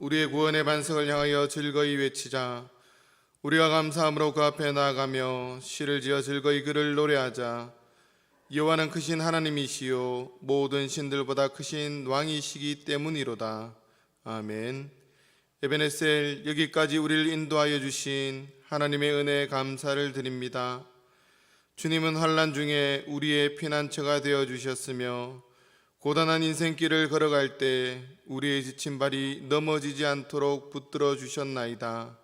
우리의 구원의 반석을 향하여 즐거이 외치자. 우리가 감사함으로 그 앞에 나아가며 시를 지어 즐거이 그를 노래하자. 여호와는 크신 하나님이시요 모든 신들보다 크신 왕이시기 때문이로다. 아멘. 에베네셀, 여기까지 우리를 인도하여 주신 하나님의 은혜에 감사를 드립니다. 주님은 환난 중에 우리의 피난처가 되어 주셨으며 고단한 인생길을 걸어갈 때 우리의 지친 발이 넘어지지 않도록 붙들어 주셨나이다.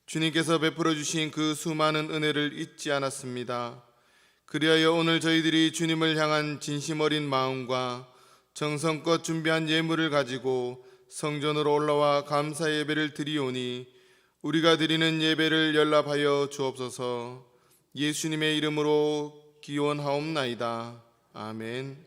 주님께서 베풀어 주신 그 수많은 은혜를 잊지 않았습니다. 그리하여 오늘 저희들이 주님을 향한 진심 어린 마음과 정성껏 준비한 예물을 가지고 성전으로 올라와 감사 예배를 드리오니 우리가 드리는 예배를 연락하여 주옵소서. 예수님의 이름으로 기원하옵나이다. 아멘.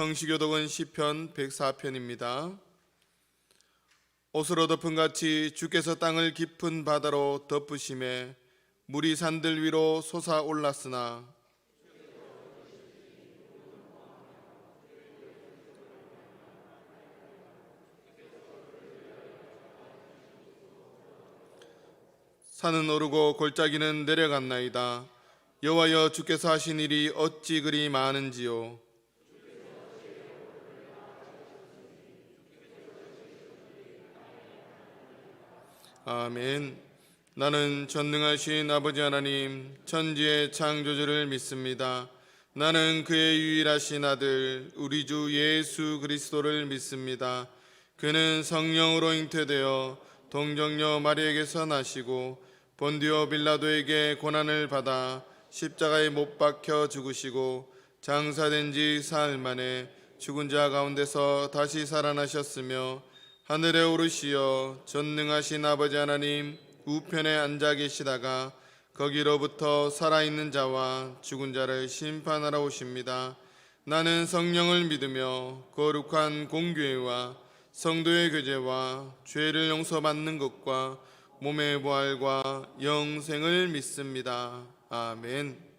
성시교독은 시편 104편입니다. 옷으로 덮은 같이 주께서 땅을 깊은 바다로 덮으심에 물이 산들 위로 솟아올랐으나 산은 오르고 골짜기는 내려갔나이다. 여호와여, 주께서 하신 일이 어찌 그리 많은지요. 아멘. 나는 전능하신 아버지 하나님, 천지의 창조주를 믿습니다. 나는 그의 유일하신 아들 우리 주 예수 그리스도를 믿습니다. 그는 성령으로 잉태되어 동정녀 마리에게서 나시고 본디오 빌라도에게 고난을 받아 십자가에 못 박혀 죽으시고 장사된 지 사흘 만에 죽은 자 가운데서 다시 살아나셨으며 하늘에 오르시어 전능하신 아버지 하나님 우편에 앉아 계시다가 거기로부터 살아있는 자와 죽은 자를 심판하러 오십니다. 나는 성령을 믿으며 거룩한 공교회와 성도의 교제와 죄를 용서받는 것과 몸의 부활과 영생을 믿습니다. 아멘.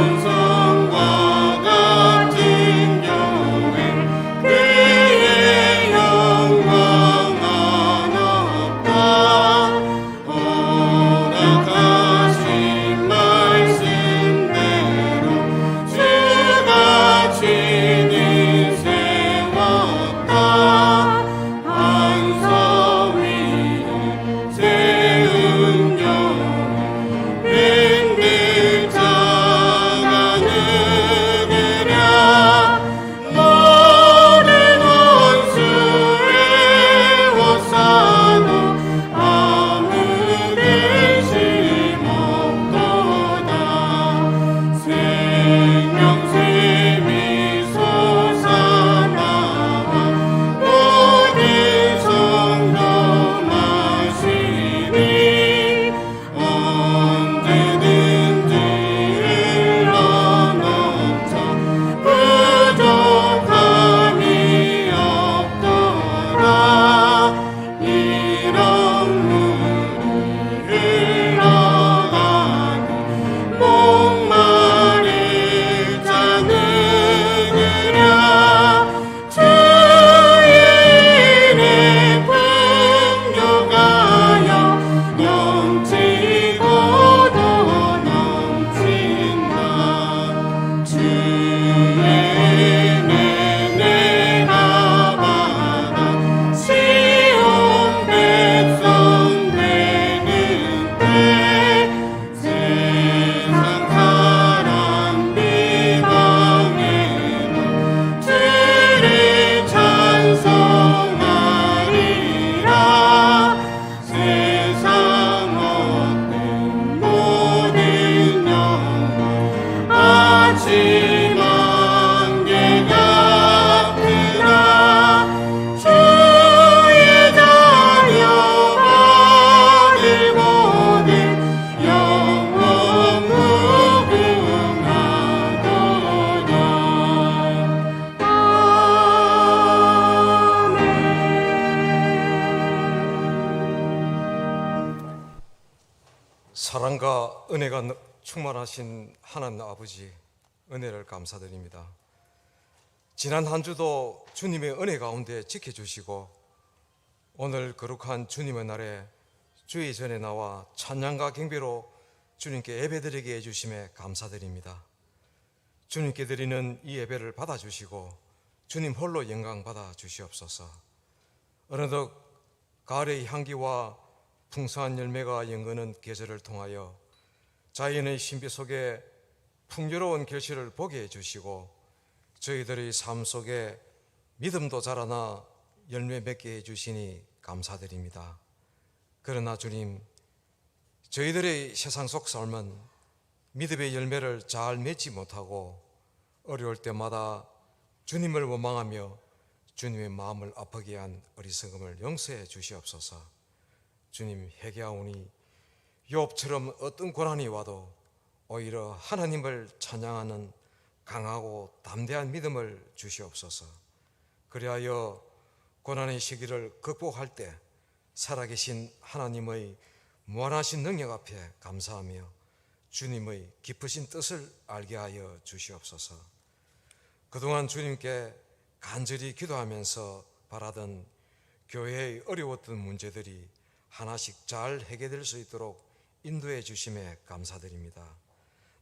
시온성과 같은 경우엔 날마다 은혜가 충만하신 하나님 아버지, 은혜를 감사드립니다. 지난 한 주도 주님의 은혜 가운데 지켜주시고 오늘 거룩한 주님의 날에 주의 전에 나와 찬양과 경배로 주님께 예배드리게 해주심에 감사드립니다. 주님께 드리는 이 예배를 받아주시고 주님 홀로 영광 받아주시옵소서. 어느덧 가을의 향기와 풍성한 열매가 연거는 계절을 통하여 자연의 신비 속에 풍요로운 결실을 보게 해주시고 저희들의 삶 속에 믿음도 자라나 열매 맺게 해주시니 감사드립니다. 그러나 주님, 저희들의 세상 속 삶은 믿음의 열매를 잘 맺지 못하고 어려울 때마다 주님을 원망하며 주님의 마음을 아프게 한 어리석음을 용서해 주시옵소서. 주님, 회개하오니 욥처럼 어떤 고난이 와도 오히려 하나님을 찬양하는 강하고 담대한 믿음을 주시옵소서. 그리하여 고난의 시기를 극복할 때 살아계신 하나님의 무한하신 능력 앞에 감사하며 주님의 깊으신 뜻을 알게 하여 주시옵소서. 그동안 주님께 간절히 기도하면서 바라던 교회의 어려웠던 문제들이 하나씩 잘 해결될 수 있도록 인도해 주심에 감사드립니다.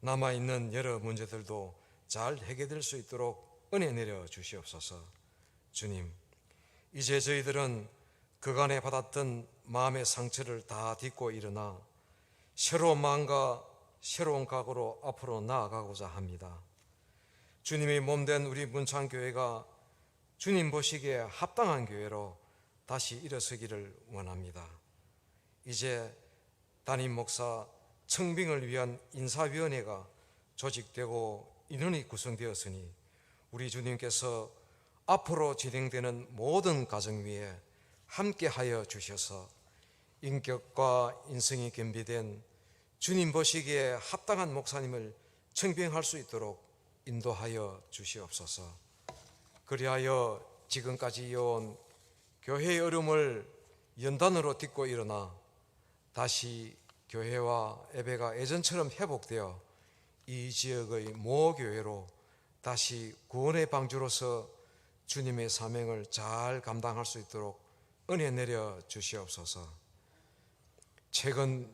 남아있는 여러 문제들도 잘 해결될 수 있도록 은혜 내려 주시옵소서. 주님, 이제 저희들은 그간에 받았던 마음의 상처를 다 딛고 일어나 새로운 마음과 새로운 각오로 앞으로 나아가고자 합니다. 주님의 몸된 우리 문창교회가 주님 보시기에 합당한 교회로 다시 일어서기를 원합니다. 이제 담임 목사 청빙을 위한 인사위원회가 조직되고 인원이 구성되었으니 우리 주님께서 앞으로 진행되는 모든 과정 위에 함께하여 주셔서 인격과 인성이 겸비된 주님 보시기에 합당한 목사님을 청빙할 수 있도록 인도하여 주시옵소서. 그리하여 지금까지 이어온 교회의 어려움을 연단으로 딛고 일어나 다시 교회와 예배가 예전처럼 회복되어 이 지역의 모교회로 다시 구원의 방주로서 주님의 사명을 잘 감당할 수 있도록 은혜 내려 주시옵소서. 최근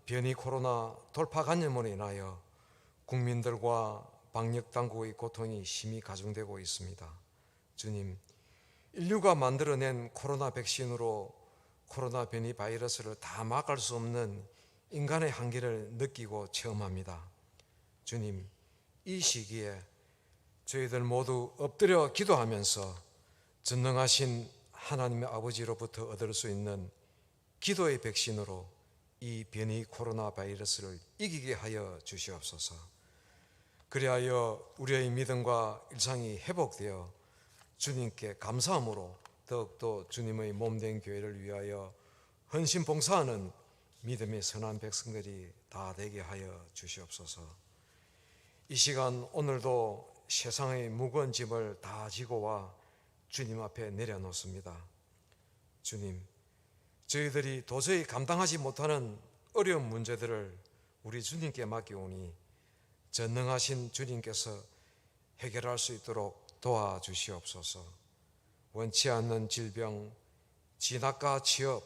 변이 코로나 돌파 감염으로 인하여 국민들과 방역당국의 고통이 심히 가중되고 있습니다. 주님, 인류가 만들어낸 코로나 백신으로 코로나 변이 바이러스를 다 막을 수 없는 인간의 한계를 느끼고 체험합니다. 주님, 이 시기에 저희들 모두 엎드려 기도하면서 전능하신 하나님의 아버지로부터 얻을 수 있는 기도의 백신으로 이 변이 코로나 바이러스를 이기게 하여 주시옵소서. 그리하여 우리의 믿음과 일상이 회복되어 주님께 감사함으로 더욱더 주님의 몸된 교회를 위하여 헌신 봉사하는 믿음의 선한 백성들이 다 되게 하여 주시옵소서. 이 시간 오늘도 세상의 무거운 짐을 다 지고 와 주님 앞에 내려놓습니다. 주님, 저희들이 도저히 감당하지 못하는 어려운 문제들을 우리 주님께 맡기오니 전능하신 주님께서 해결할 수 있도록 도와주시옵소서. 원치 않는 질병, 진학과 취업,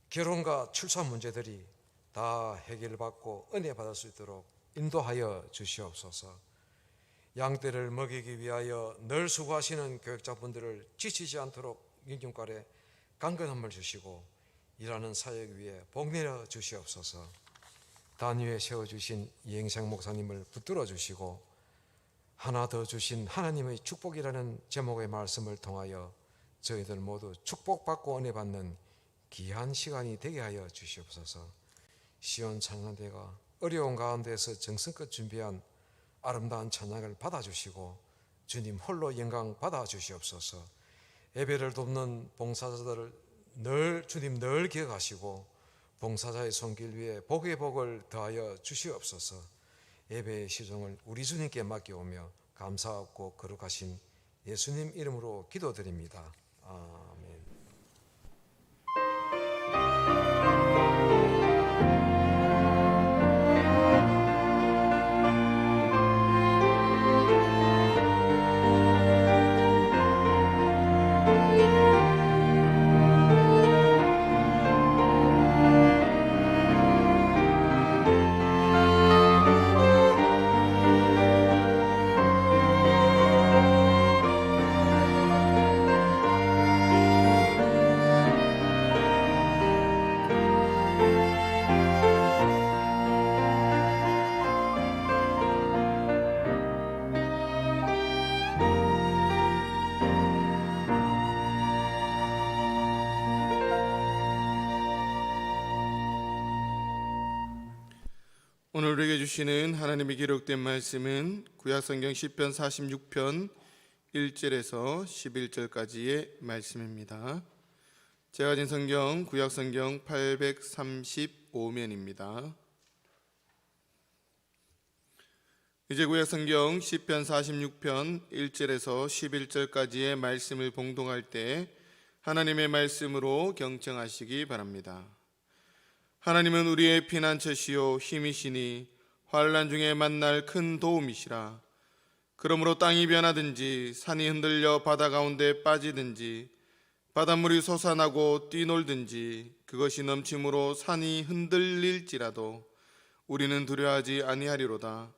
결혼과 출산 문제들이 다 해결받고 은혜 받을 수 있도록 인도하여 주시옵소서. 양떼를 먹이기 위하여 늘 수고하시는 교육자분들을 지치지 않도록 민중가에 강건함을 주시고 일하는 사역 위에 복 내려 주시옵소서. 단위에 세워주신 이행생 목사님을 붙들어 주시고 하나 더 주신 하나님의 축복이라는 제목의 말씀을 통하여 저희들 모두 축복받고 은혜 받는 귀한 시간이 되게 하여 주시옵소서. 시온 찬양대가 어려운 가운데서 정성껏 준비한 아름다운 찬양을 받아주시고 주님 홀로 영광 받아주시옵소서. 예배를 돕는 봉사자들을 주님 늘 기억하시고 봉사자의 손길 위에 복의 복을 더하여 주시옵소서. 예배의 시종을 우리 주님께 맡겨오며 감사하고 거룩하신 예수님 이름으로 기도드립니다. 아멘. 우리에게 주시는 하나님의 기록된 말씀은 구약성경 시편 46편 1절에서 11절까지의 말씀입니다. 제가 가진 성경 구약성경 835면입니다. 이제 구약성경 시편 46편 1절에서 11절까지의 말씀을 봉독할 때 하나님의 말씀으로 경청하시기 바랍니다. 하나님은 우리의 피난처시요 힘이시니 환난 중에 만날 큰 도움이시라. 그러므로 땅이 변하든지 산이 흔들려 바다 가운데 빠지든지 바닷물이 솟아나고 뛰놀든지 그것이 넘침으로 산이 흔들릴지라도 우리는 두려워하지 아니하리로다.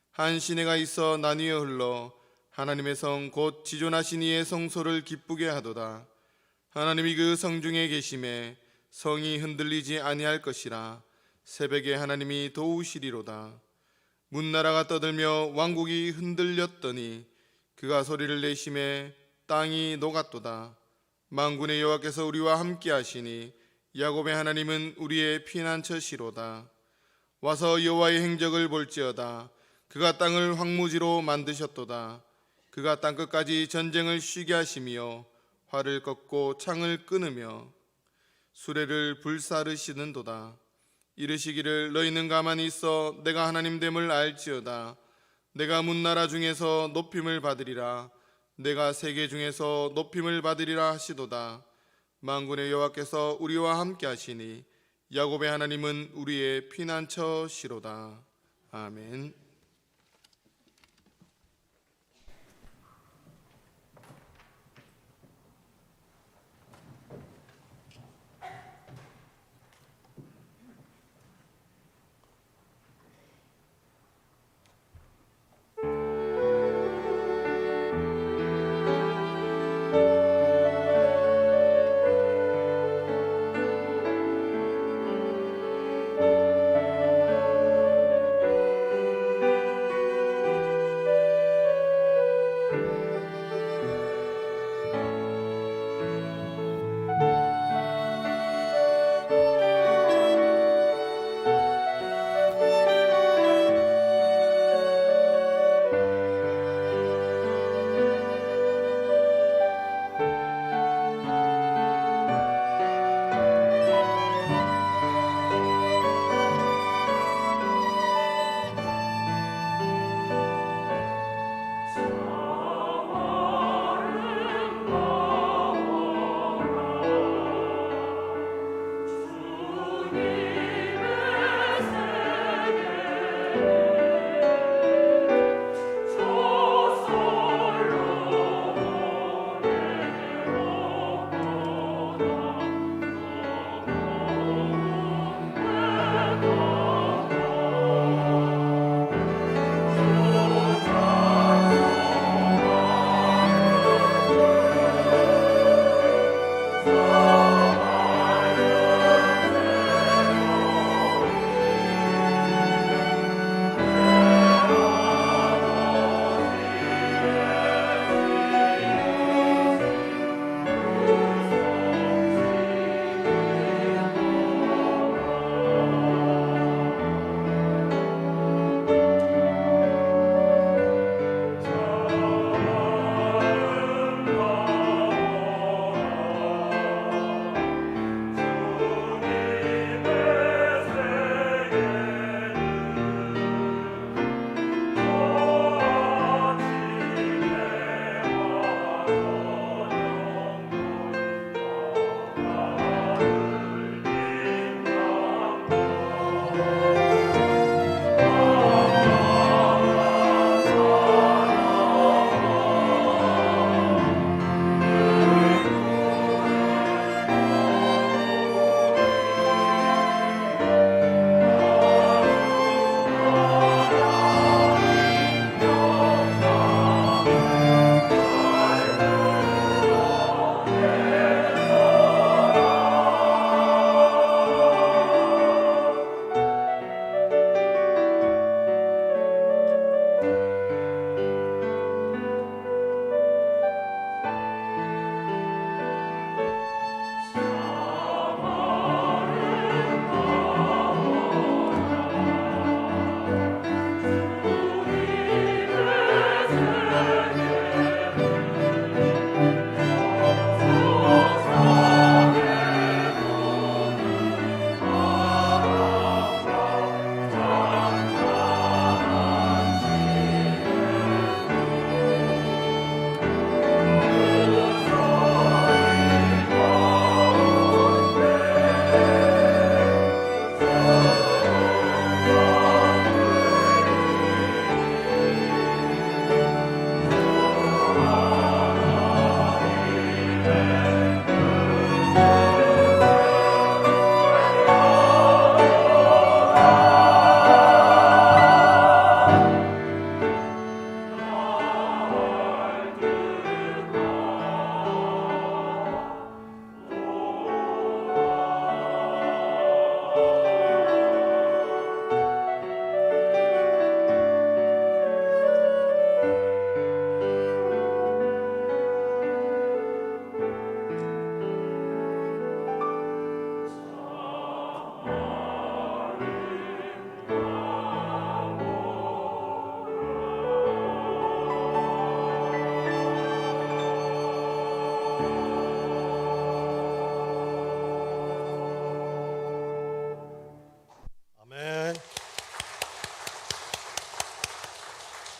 한 시내가 있어 나뉘어 흘러 하나님의 성 곧 지존하신 이의 성소를 기쁘게 하도다. 하나님이 그 성 중에 계심에 성이 흔들리지 아니할 것이라. 새벽에 하나님이 도우시리로다. 문나라가 떠들며 왕국이 흔들렸더니 그가 소리를 내심에 땅이 녹았도다. 만군의 여호와께서 우리와 함께 하시니 야곱의 하나님은 우리의 피난처시로다. 와서 여호와의 행적을 볼지어다. 그가 땅을 황무지로 만드셨도다. 그가 땅끝까지 전쟁을 쉬게 하시며 활을 꺾고 창을 끊으며 수레를 불사르시는도다. 이르시기를 너희는 가만히 있어 내가 하나님 됨을 알지어다. 내가 문나라 중에서 높임을 받으리라. 내가 세계 중에서 높임을 받으리라 하시도다. 만군의 여호와께서 우리와 함께 하시니 야곱의 하나님은 우리의 피난처시로다. 아멘.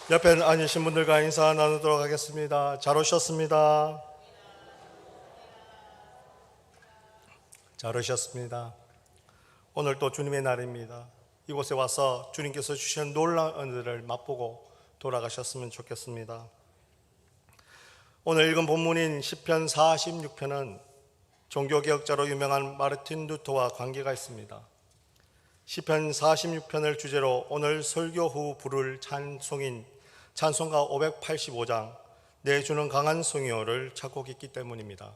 옆에 앉으신 분들과 인사 나누도록 하겠습니다. 잘 오셨습니다. 잘 오셨습니다. 오늘 또 주님의 날입니다. 이곳에 와서 주님께서 주신 놀라운 은혜를 맛보고 돌아가셨으면 좋겠습니다. 오늘 읽은 본문인 시편 46편은 종교개혁자로 유명한 마르틴 루터와 관계가 있습니다. 시편 46편을 주제로 오늘 설교 후 부를 찬송인 찬송가 585장 내주는 강한 성요를 작곡했기 때문입니다.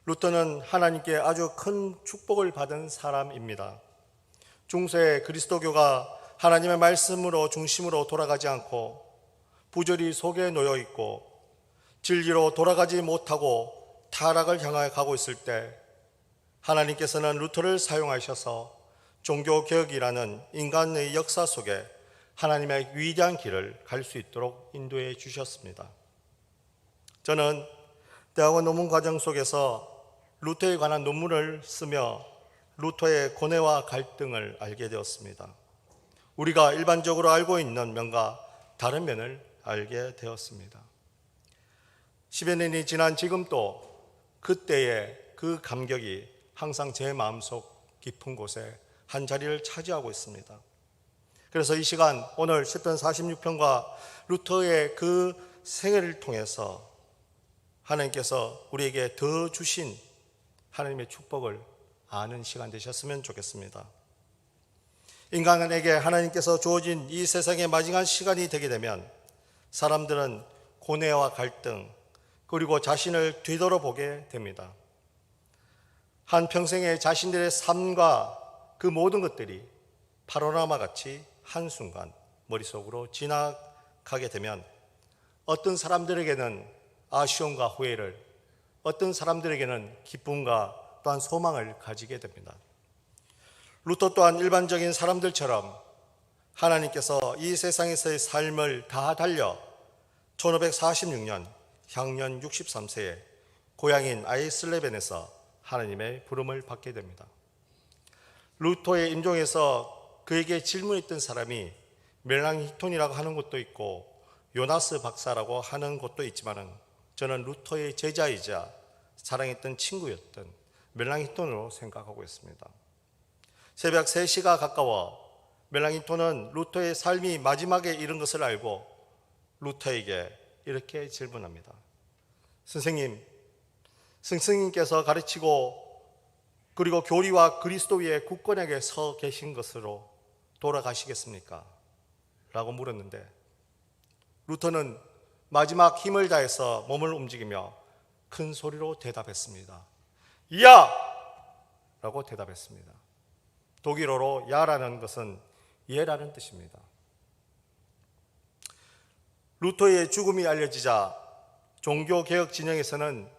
루터는 하나님께 아주 큰 축복을 받은 사람입니다. 중세 그리스도교가 하나님의 말씀으로 중심으로 돌아가지 않고 부조리 속에 놓여 있고 진리로 돌아가지 못하고 타락을 향하여 가고 있을 때 하나님께서는 루터를 사용하셔서 종교개혁이라는 인간의 역사 속에 하나님의 위대한 길을 갈 수 있도록 인도해 주셨습니다. 저는 대학원 논문 과정 속에서 루터에 관한 논문을 쓰며 루터의 고뇌와 갈등을 알게 되었습니다. 우리가 일반적으로 알고 있는 면과 다른 면을 알게 되었습니다. 10여 년이 지난 지금도 그때의 그 감격이 항상 제 마음속 깊은 곳에 한 자리를 차지하고 있습니다. 그래서 이 시간 오늘 시편 46편과 루터의 그 생애를 통해서 하나님께서 우리에게 더 주신 하나님의 축복을 아는 시간 되셨으면 좋겠습니다. 인간에게 하나님께서 주어진 이 세상의 마지막 시간이 되게 되면 사람들은 고뇌와 갈등 그리고 자신을 뒤돌아보게 됩니다. 한평생의 자신들의 삶과 그 모든 것들이 파노라마 같이 한순간 머릿속으로 지나가게 되면 어떤 사람들에게는 아쉬움과 후회를, 어떤 사람들에게는 기쁨과 또한 소망을 가지게 됩니다. 루터 또한 일반적인 사람들처럼 하나님께서 이 세상에서의 삶을 다 달려 1546년 향년 63세에 고향인 아이슬레벤에서 하나님의 부름을 받게 됩니다. 루터의 임종에서 그에게 질문했던 사람이 멜랑히톤이라고 하는 것도 있고 요나스 박사라고 하는 것도 있지만 저는 루터의 제자이자 사랑했던 친구였던 멜랑히톤으로 생각하고 있습니다. 새벽 3시가 가까워 멜랑히톤은 루터의 삶이 마지막에 이른 것을 알고 루터에게 이렇게 질문합니다. 선생님, 스승님께서 가르치고 그리고 교리와 그리스도 위에 굳건하게 서 계신 것으로 돌아가시겠습니까? 라고 물었는데 루터는 마지막 힘을 다해서 몸을 움직이며 큰 소리로 대답했습니다. 야! 라고 대답했습니다. 독일어로 야라는 것은 예라는 뜻입니다. 루터의 죽음이 알려지자 종교개혁 진영에서는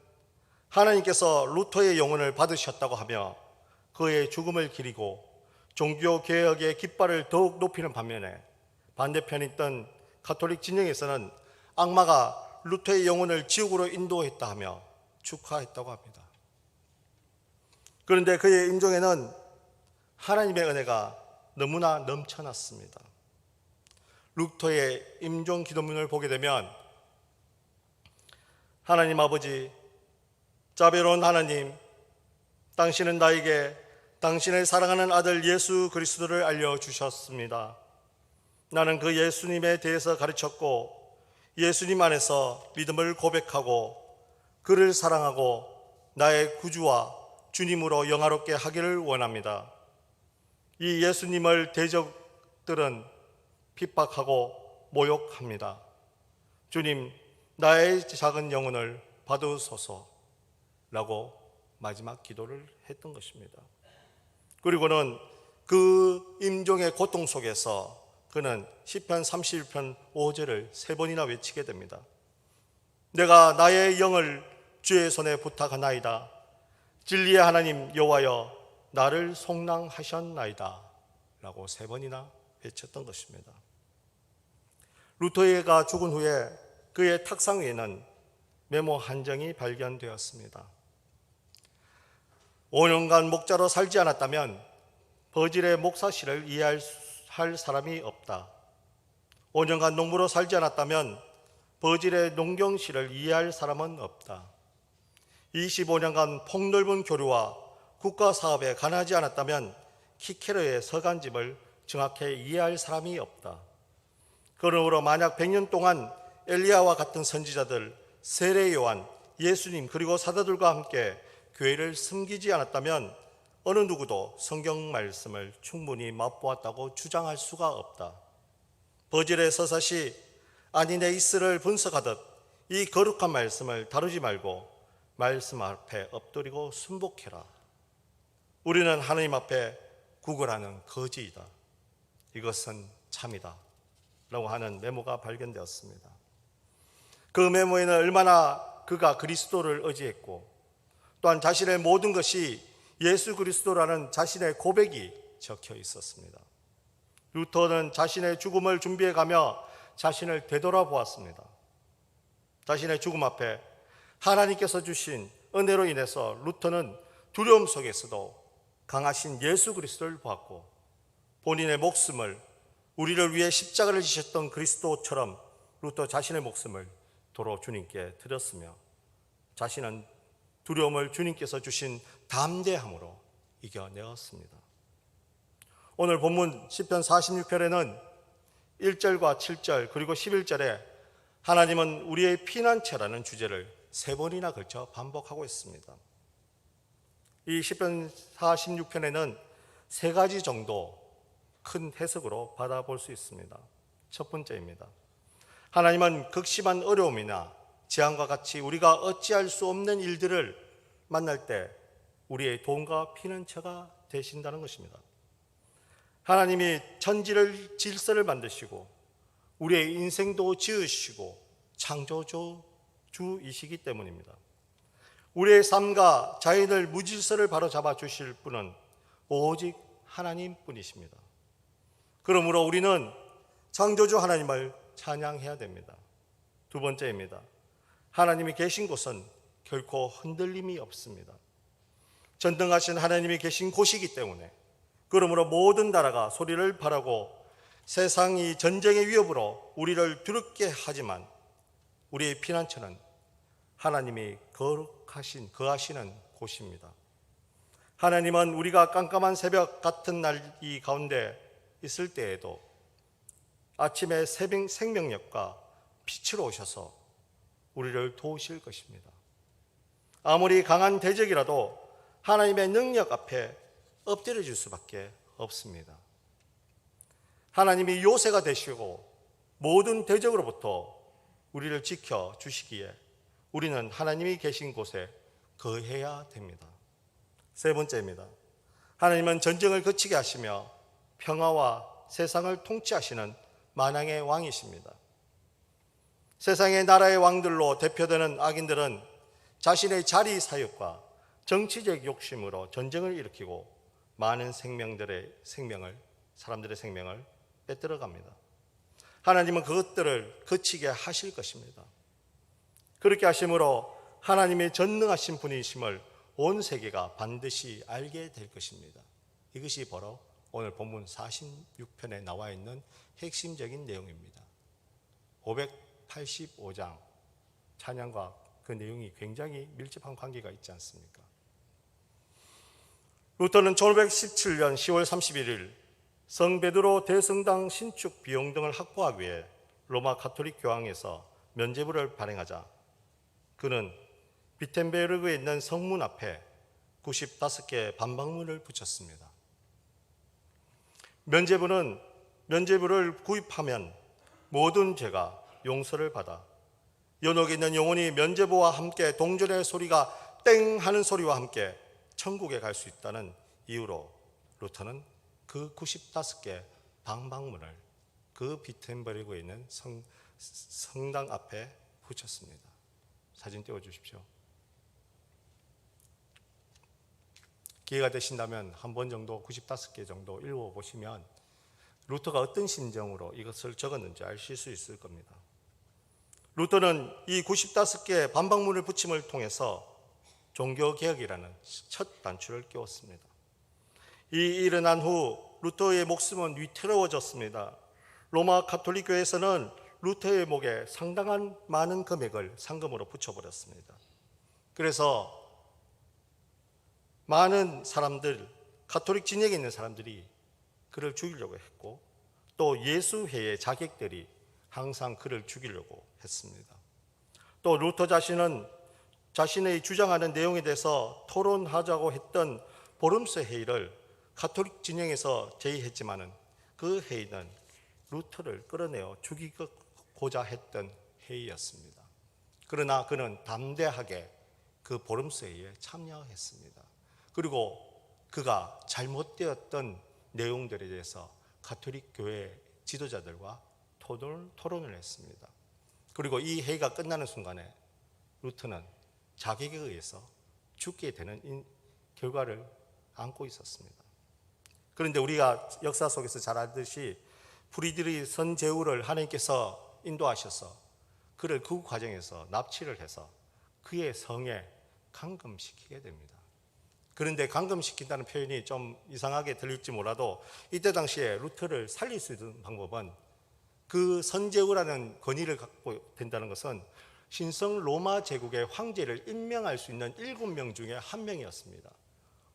하나님께서 루터의 영혼을 받으셨다고 하며 그의 죽음을 기리고 종교개혁의 깃발을 더욱 높이는 반면에 반대편에 있던 가톨릭 진영에서는 악마가 루터의 영혼을 지옥으로 인도했다 하며 축하했다고 합니다. 그런데 그의 임종에는 하나님의 은혜가 너무나 넘쳐났습니다. 루터의 임종 기도문을 보게 되면 하나님 아버지, 자비로운 하나님, 당신은 나에게 당신의 사랑하는 아들 예수 그리스도를 알려주셨습니다. 나는 그 예수님에 대해서 가르쳤고 예수님 안에서 믿음을 고백하고 그를 사랑하고 나의 구주와 주님으로 영화롭게 하기를 원합니다. 이 예수님을 대적들은 핍박하고 모욕합니다. 주님, 나의 작은 영혼을 받으소서 라고 마지막 기도를 했던 것입니다. 그리고는 그 임종의 고통 속에서 그는 시편 31편 5절을 3번이나 외치게 됩니다. 내가 나의 영을 주의 손에 부탁하나이다. 진리의 하나님 여호와여 나를 속량하셨나이다 라고 3번이나 외쳤던 것입니다. 루터가 죽은 후에 그의 탁상 위에는 메모 한 장이 발견되었습니다. 5년간 목자로 살지 않았다면 버질의 목사실을 이해할 사람이 없다. 5년간 농부로 살지 않았다면 버질의 농경시를 이해할 사람은 없다. 25년간 폭넓은 교류와 국가 사업에 관하지 않았다면 키케르의 서간집을 정확히 이해할 사람이 없다. 그러므로 만약 100년 동안 엘리야와 같은 선지자들, 세례 요한, 예수님 그리고 사도들과 함께 교회를 섬기지 않았다면 어느 누구도 성경 말씀을 충분히 맛보았다고 주장할 수가 없다. 버질의 서사시 아니네 이스를 분석하듯 이 거룩한 말씀을 다루지 말고 말씀 앞에 엎드리고 순복해라. 우리는 하나님 앞에 구걸하는 거지이다. 이것은 참이다. 라고 하는 메모가 발견되었습니다. 그 메모에는 얼마나 그가 그리스도를 의지했고 또한 자신의 모든 것이 예수 그리스도라는 자신의 고백이 적혀 있었습니다. 루터는 자신의 죽음을 준비해가며 자신을 되돌아보았습니다. 자신의 죽음 앞에 하나님께서 주신 은혜로 인해서 루터는 두려움 속에서도 강하신 예수 그리스도를 보았고 본인의 목숨을 우리를 위해 십자가를 지셨던 그리스도처럼 루터 자신의 목숨을 도로 주님께 드렸으며 자신은 두려움을 주님께서 주신 담대함으로 이겨내었습니다. 오늘 본문 시편 46편에는 1절과 7절 그리고 11절에 하나님은 우리의 피난처라는 주제를 3번이나 걸쳐 반복하고 있습니다. 이 시편 46편에는 3가지 정도 큰 해석으로 받아볼 수 있습니다. 첫 번째입니다. 하나님은 극심한 어려움이나 재앙과 같이 우리가 어찌할 수 없는 일들을 만날 때 우리의 도움과 피난처가 되신다는 것입니다. 하나님이 천지를 질서를 만드시고 우리의 인생도 지으시고 창조주이시기 때문입니다. 우리의 삶과 자연을 무질서를 바로잡아 주실 분은 오직 하나님뿐이십니다. 그러므로 우리는 창조주 하나님을 찬양해야 됩니다. 두 번째입니다. 하나님이 계신 곳은 결코 흔들림이 없습니다. 전능하신 하나님이 계신 곳이기 때문에 그러므로 모든 나라가 소리를 바라고 세상이 전쟁의 위협으로 우리를 두렵게 하지만 우리의 피난처는 하나님이 거하시는 곳입니다. 하나님은 우리가 깜깜한 새벽 같은 날 이 가운데 있을 때에도 아침에 생명력과 빛으로 오셔서 우리를 도우실 것입니다. 아무리 강한 대적이라도 하나님의 능력 앞에 엎드려질 수밖에 없습니다. 하나님이 요새가 되시고 모든 대적으로부터 우리를 지켜주시기에 우리는 하나님이 계신 곳에 거해야 됩니다. 세 번째입니다. 하나님은 전쟁을 그치게 하시며 평화와 세상을 통치하시는 만왕의 왕이십니다. 세상의 나라의 왕들로 대표되는 악인들은 자신의 자리 사역과 정치적 욕심으로 전쟁을 일으키고 많은 사람들의 생명을 빼앗겨갑니다. 하나님은 그것들을 그치게 하실 것입니다. 그렇게 하심으로 하나님의 전능하신 분이심을 온 세계가 반드시 알게 될 것입니다. 이것이 바로 오늘 본문 46편에 나와 있는 핵심적인 내용입니다. 585장 찬양과 그 내용이 굉장히 밀접한 관계가 있지 않습니까? 루터는 1517년 10월 31일 성베드로 대성당 신축 비용 등을 확보하기 위해 로마 가톨릭 교황에서 면죄부를 발행하자 그는 비텐베르그에 있는 성문 앞에 95개의 반박문을 붙였습니다. 면죄부를 구입하면 모든 죄가 용서를 받아 연옥에 있는 영혼이 면죄부와 함께 동전의 소리가 땡 하는 소리와 함께 천국에 갈 수 있다는 이유로 루터는 그 95개 방방문을 그 비텐베르그에 있는 성당 앞에 붙였습니다. 사진 띄워주십시오. 기회가 되신다면 한 번 정도 95개 정도 읽어보시면 루터가 어떤 심정으로 이것을 적었는지 아실 수 있을 겁니다. 루터는 이 95개 반박문을 붙임을 통해서 종교개혁이라는 첫 단추를 끼웠습니다. 이 일어난 후 루터의 목숨은 위태로워졌습니다. 로마 가톨릭 교회에서는 루터의 목에 상당한 많은 금액을 상금으로 붙여버렸습니다. 그래서 많은 사람들, 가톨릭 진영에 있는 사람들이 그를 죽이려고 했고, 또 예수회의 자객들이 항상 그를 죽이려고 했습니다. 또 루터 자신은 자신의 주장하는 내용에 대해서 토론하자고 했던 보름스 회의를 가톨릭 진영에서 제의했지만은 그 회의는 루터를 끌어내어 죽이고자 했던 회의였습니다. 그러나 그는 담대하게 그 보름스 회의에 참여했습니다. 그리고 그가 잘못되었던 내용들에 대해서 가톨릭 교회 지도자들과 토론을 했습니다. 그리고 이 회의가 끝나는 순간에 루터는 자객에 의해서 죽게 되는 결과를 안고 있었습니다. 그런데 우리가 역사 속에서 잘 알듯이 프리드리 선제후를 하나님께서 인도하셔서 그를 그 과정에서 납치를 해서 그의 성에 감금시키게 됩니다. 그런데 감금시킨다는 표현이 좀 이상하게 들릴지 몰라도 이때 당시에 루터를 살릴 수 있는 방법은 그 선제후라는 권위를 갖고 된다는 것은 신성 로마 제국의 황제를 임명할 수 있는 7명 중에 1명이었습니다.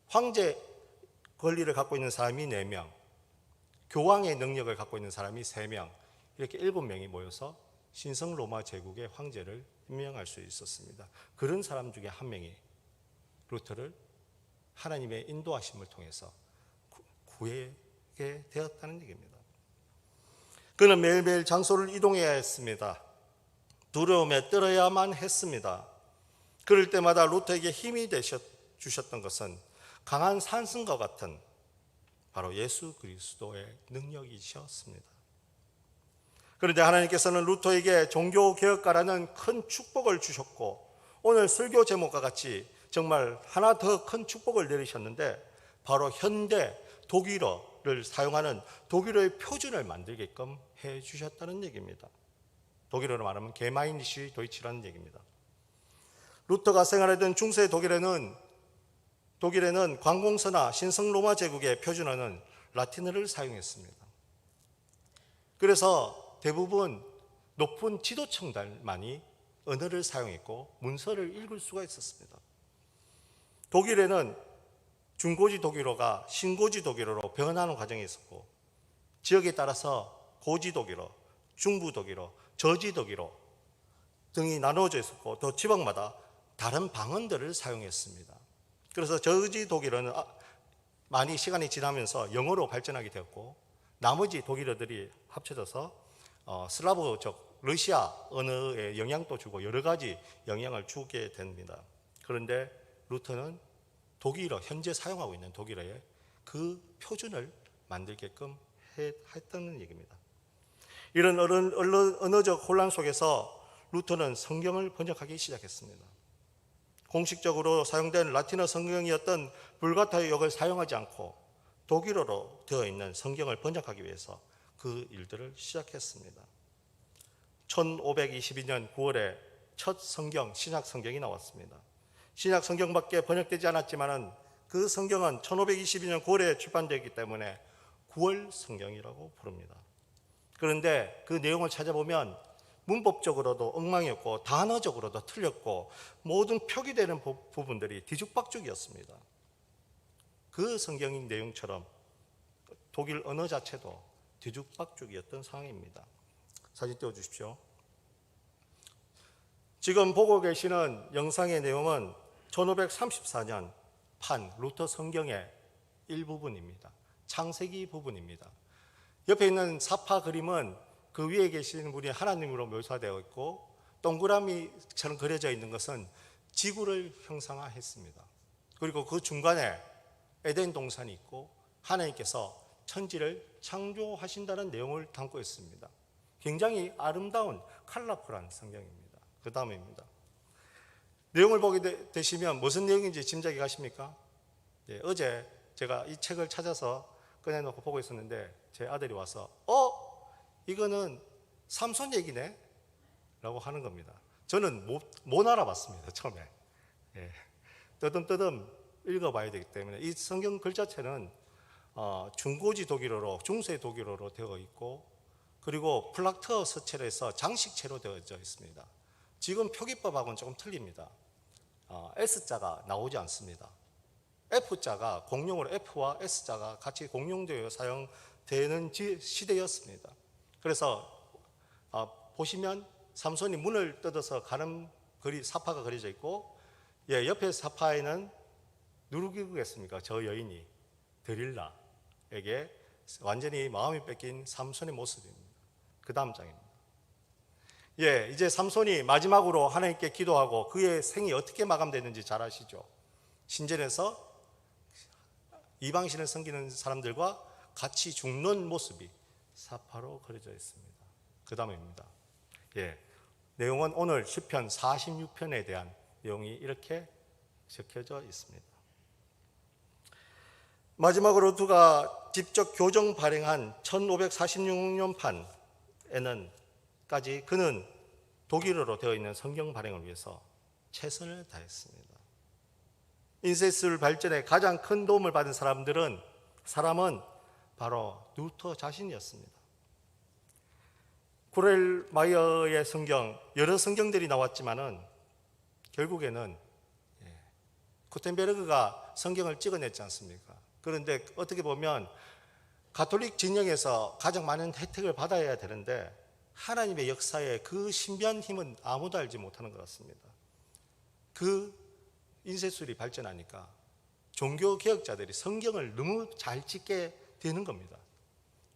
황제 권리를 갖고 있는 사람이 4명, 교황의 능력을 갖고 있는 사람이 3명, 이렇게 7명이 모여서 신성 로마 제국의 황제를 임명할 수 있었습니다. 그런 사람 중에 1명이 루터를 하나님의 인도하심을 통해서 구하게 되었다는 얘기입니다. 그는 매일매일 장소를 이동해야 했습니다. 두려움에 떨어야만 했습니다. 그럴 때마다 루터에게 힘이 주셨던 것은 강한 산성과 같은 바로 예수 그리스도의 능력이셨습니다. 그런데 하나님께서는 루터에게 종교개혁가라는 큰 축복을 주셨고, 오늘 설교 제목과 같이 정말 하나 더 큰 축복을 내리셨는데, 바로 현대 독일어를 사용하는 독일어의 표준을 만들게끔 해 주셨다는 얘기입니다. 독일어로 말하면 게마인니시 도이치라는 얘기입니다. 루터가 생활하던 중세 독일에는 관공서나 신성 로마 제국의 표준어는 라틴어를 사용했습니다. 그래서 대부분 높은 지도층들만이 언어를 사용했고 문서를 읽을 수가 있었습니다. 독일에는 중고지 독일어가 신고지 독일어로 변하는 과정이 있었고, 지역에 따라서 고지 독일어, 중부 독일어, 저지 독일어 등이 나누어져 있었고, 또 지방마다 다른 방언들을 사용했습니다. 그래서 저지 독일어는 많이 시간이 지나면서 영어로 발전하게 되었고, 나머지 독일어들이 합쳐져서 슬라브적 러시아 언어에 영향도 주고 여러 가지 영향을 주게 됩니다. 그런데 루터는 독일어, 현재 사용하고 있는 독일어의 그 표준을 만들게끔 했다는 얘기입니다. 이런 언어적 혼란 속에서 루터는 성경을 번역하기 시작했습니다. 공식적으로 사용된 라틴어 성경이었던 불가타의 역을 사용하지 않고 독일어로 되어 있는 성경을 번역하기 위해서 그 일들을 시작했습니다. 1522년 9월에 첫 성경, 신약 성경이 나왔습니다. 신약 성경밖에 번역되지 않았지만 그 성경은 1522년 9월에 출판되었기 때문에 9월 성경이라고 부릅니다. 그런데 그 내용을 찾아보면 문법적으로도 엉망이었고 단어적으로도 틀렸고 모든 표기되는 부분들이 뒤죽박죽이었습니다. 그 성경인 내용처럼 독일 언어 자체도 뒤죽박죽이었던 상황입니다. 사진 띄워주십시오. 지금 보고 계시는 영상의 내용은 1534년 판 루터 성경의 일부분입니다. 창세기 부분입니다. 옆에 있는 사파 그림은 그 위에 계시는 분이 하나님으로 묘사되어 있고, 동그라미처럼 그려져 있는 것은 지구를 형상화했습니다. 그리고 그 중간에 에덴 동산이 있고 하나님께서 천지를 창조하신다는 내용을 담고 있습니다. 굉장히 아름다운 컬러풀한 성경입니다. 그 다음입니다. 내용을 보게 되시면 무슨 내용인지 짐작이 가십니까? 예, 어제 제가 이 책을 찾아서 꺼내놓고 보고 있었는데 제 아들이 와서 이거는 삼손 얘기네? 라고 하는 겁니다. 저는 못 알아봤습니다. 처음에. 예, 뜨듬뜨듬 읽어봐야 되기 때문에 이 성경 글 자체는 중고지 독일어로, 중세 독일어로 되어 있고, 그리고 플락터 서체에서 장식체로 되어져 있습니다. 지금 표기법하고는 조금 틀립니다. S자가 나오지 않습니다. F자가 공용으로 F와 S자가 같이 공용되어 사용되는 시대였습니다. 그래서 보시면 삼손이 문을 뜯어서 가는 사파가 그려져 있고, 옆에 사파에는 누구겠습니까? 저 여인이 드릴라에게 완전히 마음이 뺏긴 삼손의 모습입니다. 그 다음 장입니다. 이제 삼손이 마지막으로 하나님께 기도하고 그의 생이 어떻게 마감되는지 잘 아시죠? 신전에서 이방신을 섬기는 사람들과 같이 죽는 모습이 사파로 그려져 있습니다. 그 다음입니다. 내용은 오늘 시편 46편에 대한 내용이 이렇게 적혀져 있습니다. 마지막으로 루터가 직접 교정 발행한 1546년판에는 까지 그는 독일어로 되어 있는 성경 발행을 위해서 최선을 다했습니다. 인쇄술 발전에 가장 큰 도움을 받은 사람은 바로 루터 자신이었습니다. 쿠렐마이어의 성경, 여러 성경들이 나왔지만은 결국에는 구텐베르그가 성경을 찍어냈지 않습니까? 그런데 어떻게 보면 가톨릭 진영에서 가장 많은 혜택을 받아야 되는데 하나님의 역사의 그 신비한 힘은 아무도 알지 못하는 것 같습니다. 그 인쇄술이 발전하니까 종교개혁자들이 성경을 너무 잘 찍게 되는 겁니다.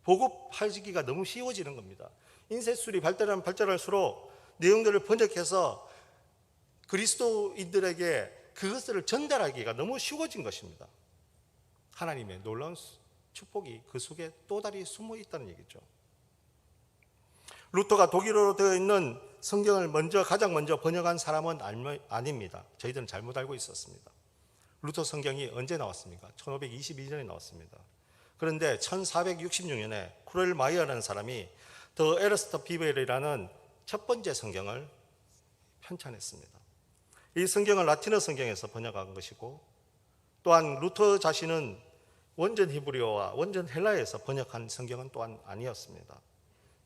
보급하기가 너무 쉬워지는 겁니다. 인쇄술이 발전할수록 내용들을 번역해서 그리스도인들에게 그것을 전달하기가 너무 쉬워진 것입니다. 하나님의 놀라운 축복이 그 속에 또 다리 숨어 있다는 얘기죠. 루터가 독일어로 되어 있는 성경을 가장 먼저 번역한 사람은 아닙니다. 저희들은 잘못 알고 있었습니다. 루터 성경이 언제 나왔습니까? 1522년에 나왔습니다. 그런데 1466년에 쿠렐마이어라는 사람이 더 에르스터 비벨이라는 첫 번째 성경을 편찬했습니다. 이 성경을 라틴어 성경에서 번역한 것이고, 또한 루터 자신은 원전 히브리어와 원전 헬라어에서 번역한 성경은 또한 아니었습니다.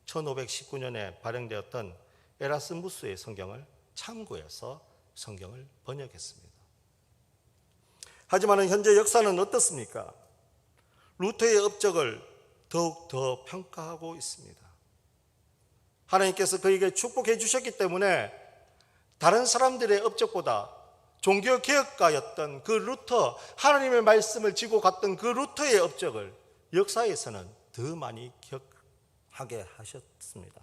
1519년에 발행되었던 에라스무스의 성경을 참고해서 성경을 번역했습니다. 하지만 현재 역사는 어떻습니까? 루터의 업적을 더욱 더 평가하고 있습니다. 하나님께서 그에게 축복해 주셨기 때문에 다른 사람들의 업적보다 종교개혁가였던 그 루터, 하나님의 말씀을 지고 갔던 그 루터의 업적을 역사에서는 더 많이 기억하게 하셨습니다.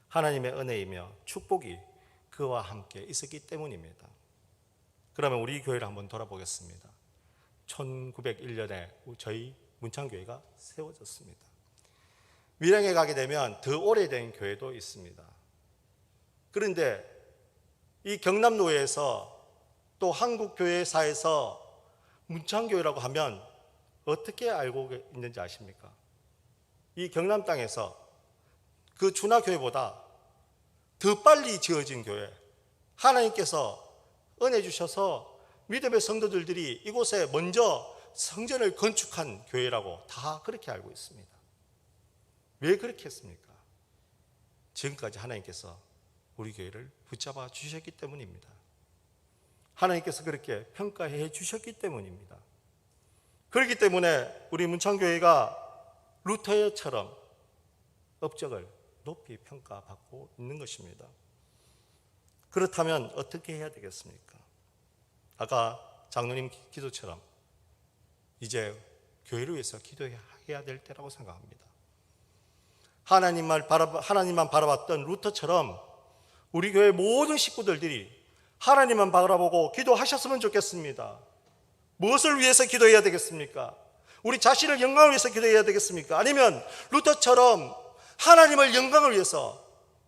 하나님의 은혜이며 축복이 그와 함께 있었기 때문입니다. 그러면 우리 교회를 한번 돌아보겠습니다. 1901년에 저희 문창교회가 세워졌습니다. 밀양에 가게 되면 더 오래된 교회도 있습니다. 그런데 이 경남노회에서 또 한국교회사에서 문창교회라고 하면 어떻게 알고 있는지 아십니까? 이 경남 땅에서 그 준하교회보다 더 빨리 지어진 교회, 하나님께서 은혜 주셔서 믿음의 성도들이 이곳에 먼저 성전을 건축한 교회라고 다 그렇게 알고 있습니다. 왜 그렇게 했습니까? 지금까지 하나님께서 우리 교회를 붙잡아 주셨기 때문입니다. 하나님께서 그렇게 평가해 주셨기 때문입니다. 그렇기 때문에 우리 문창교회가 루터처럼 업적을 높이 평가받고 있는 것입니다. 그렇다면 어떻게 해야 되겠습니까? 아까 장로님 기도처럼 이제 교회를 위해서 기도해야 될 때라고 생각합니다. 하나님만 바라봤던 루터처럼 우리 교회 모든 식구들이 하나님만 바라보고 기도하셨으면 좋겠습니다. 무엇을 위해서 기도해야 되겠습니까? 우리 자신을 영광을 위해서 기도해야 되겠습니까? 아니면 루터처럼 하나님을 영광을 위해서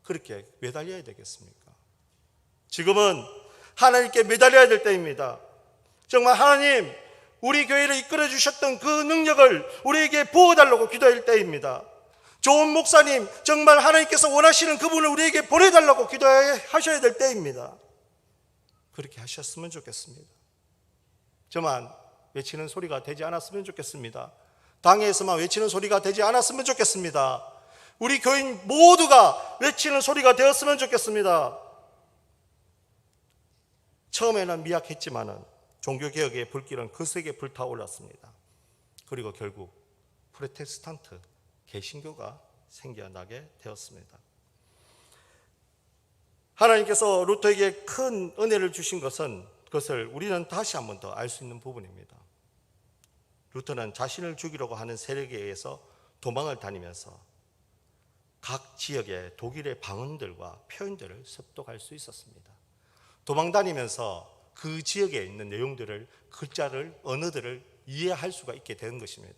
그렇게 매달려야 되겠습니까? 지금은 하나님께 매달려야 될 때입니다. 정말 하나님, 우리 교회를 이끌어 주셨던 그 능력을 우리에게 부어달라고 기도할 때입니다. 좋은 목사님, 정말 하나님께서 원하시는 그분을 우리에게 보내달라고 기도하셔야 될 때입니다. 그렇게 하셨으면 좋겠습니다. 저만 외치는 소리가 되지 않았으면 좋겠습니다. 당에서만 외치는 소리가 되지 않았으면 좋겠습니다. 우리 교인 모두가 외치는 소리가 되었으면 좋겠습니다. 처음에는 미약했지만은 종교개혁의 불길은 거세게 불타올랐습니다. 그리고 결국 프로테스탄트 개신교가 생겨나게 되었습니다. 하나님께서 루터에게 큰 은혜를 주신 그것을 우리는 다시 한 번 더 알 수 있는 부분입니다. 루터는 자신을 죽이려고 하는 세력에 의해서 도망을 다니면서 각 지역의 독일의 방언들과 표현들을 습독할 수 있었습니다. 도망 다니면서 그 지역에 있는 내용들을, 글자를, 언어들을 이해할 수가 있게 되는 것입니다.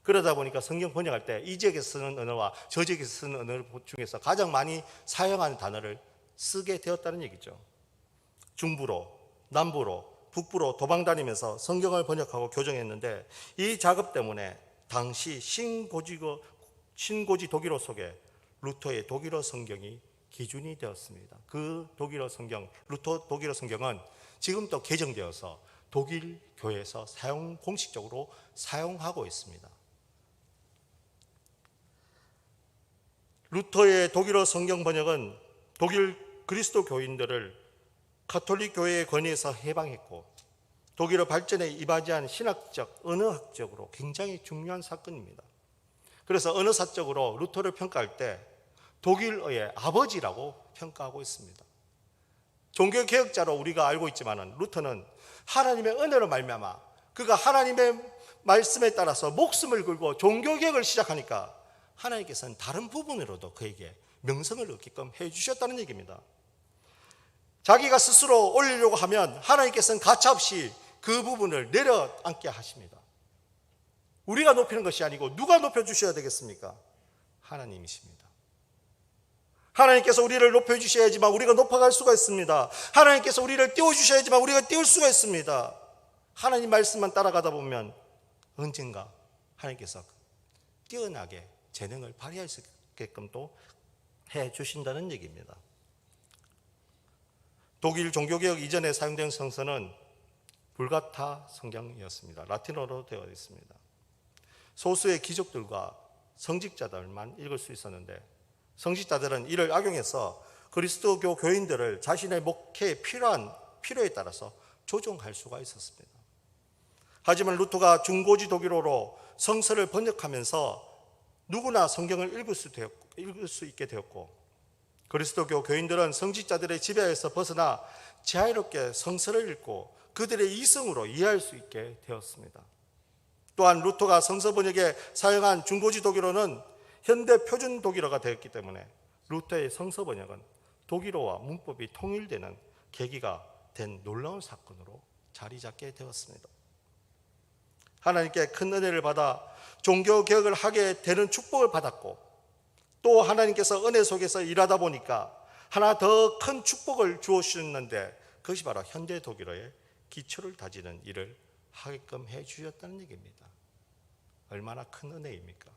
그러다 보니까 성경 번역할 때 이 지역에서 쓰는 언어와 저 지역에서 쓰는 언어 중에서 가장 많이 사용하는 단어를 쓰게 되었다는 얘기죠. 중부로, 남부로, 북부로 도망다니면서 성경을 번역하고 교정했는데, 이 작업 때문에 당시 신고지 독일어 속에 루터의 독일어 성경이 기준이 되었습니다. 그 독일어 성경, 루터 독일어 성경은 지금도 개정되어서 독일 교회에서 공식적으로 사용하고 있습니다. 루터의 독일어 성경 번역은 독일 그리스도 교인들을 가톨릭 교회의 권위에서 해방했고, 독일어 발전에 이바지한 신학적, 언어학적으로 굉장히 중요한 사건입니다. 그래서 언어사적으로 루터를 평가할 때 독일어의 아버지라고 평가하고 있습니다. 종교개혁자로 우리가 알고 있지만 루터는 하나님의 은혜로 말미암아 그가 하나님의 말씀에 따라서 목숨을 걸고 종교개혁을 시작하니까 하나님께서는 다른 부분으로도 그에게 명성을 얻게끔 해주셨다는 얘기입니다. 자기가 스스로 올리려고 하면 하나님께서는 가차없이 그 부분을 내려앉게 하십니다. 우리가 높이는 것이 아니고 누가 높여주셔야 되겠습니까? 하나님이십니다. 하나님께서 우리를 높여주셔야지만 우리가 높아갈 수가 있습니다. 하나님께서 우리를 띄워주셔야지만 우리가 띄울 수가 있습니다. 하나님 말씀만 따라가다 보면 언젠가 하나님께서 뛰어나게 재능을 발휘할 수 있게끔 또 해주신다는 얘기입니다. 독일 종교개혁 이전에 사용된 성서는 불가타 성경이었습니다. 라틴어로 되어 있습니다. 소수의 귀족들과 성직자들만 읽을 수 있었는데, 성직자들은 이를 악용해서 그리스도교 교인들을 자신의 목회에 필요에 따라서 조종할 수가 있었습니다. 하지만 루터가 중고지 독일어로 성서를 번역하면서 누구나 성경을 읽을 수 있게 되었고, 그리스도교 교인들은 성직자들의 지배에서 벗어나 자유롭게 성서를 읽고 그들의 이성으로 이해할 수 있게 되었습니다. 또한 루터가 성서 번역에 사용한 중고지 독일어는 현대 표준 독일어가 되었기 때문에 루터의 성서 번역은 독일어와 문법이 통일되는 계기가 된 놀라운 사건으로 자리 잡게 되었습니다. 하나님께 큰 은혜를 받아 종교개혁을 하게 되는 축복을 받았고, 또 하나님께서 은혜 속에서 일하다 보니까 하나 더 큰 축복을 주어주셨는데, 그것이 바로 현대 독일어의 기초를 다지는 일을 하게끔 해주셨다는 얘기입니다. 얼마나 큰 은혜입니까?